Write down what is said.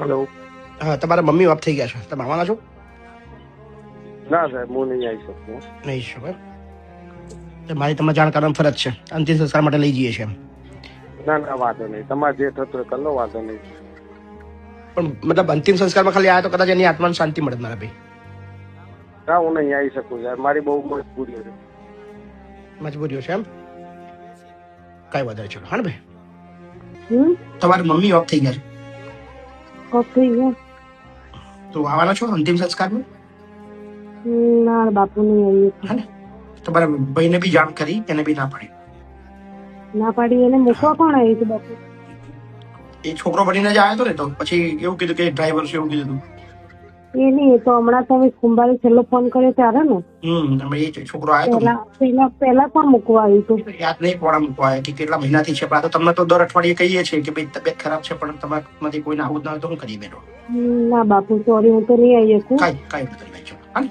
Hello. હા, તમારા mummy of થઈ ગયા છે, તમે આવવાના છો? ના સાહેબ, હું નહીં આવી શકું. નહીં શકો એમ? તો મારી તમને જાણ કરવાની ફરજ છે, અંતિમ સંસ્કાર માટે લઈ જઈએ છીએ એમ. ના ના, વાંધો નહીં. તમારે જે થતું હોય કરી લો, વાંધો નહીં. પણ મતલબ અંતિમ સંસ્કારમાં ખાલી આવ્યા તો કદાચ એની આત્માને શાંતિ મળે મારા ભાઈ. ના, હું નહીં આવી શકું યાર, મારી બહુ મજબૂરી છે. મજબૂરીઓ છે એમ? કઈ વધારે ચલો હા ને ભાઈ. તમારી મમ્મી ઓફ થઈ ગયા છે તો આવવાના છો અંતિમ સંસ્કારમાં? ના બાપુ નહીં આવીએ. હા ને, તમારા ભાઈને બી જાણ કરી, એને બી ના પાડી. ના પાડી એને મૂકવા કોણ આવ્યું હતું બાપુ? એ છોકરો બનીને જ આવ્યો હતો ને, તો પછી એવું કીધું કે ડ્રાઈવર છે એવું કીધું. એ નહીં, એ તો હમણાં તમે સોમવારે છેલ્લો ફોન કર્યો ત્યારે ને. એ છોકરો આવ્યો હતો પેલા પણ મૂકવા આવ્યું હતું. યાદ નહીં કોણ મૂકવા આવ્યા કે કેટલા મહિનાથી છે, પણ આ તો તમને તો દર અઠવાડિયે કહીએ છીએ કે ભાઈ તબિયત ખરાબ છે, પણ તમારામાંથી કોઈને આવું જ ના હોય તો હું કરી બેઠો. ના બાપુ સોરી, હું તો નહીં આવી શકું. કઈ નથી ભાઈ, ચલો હા ને.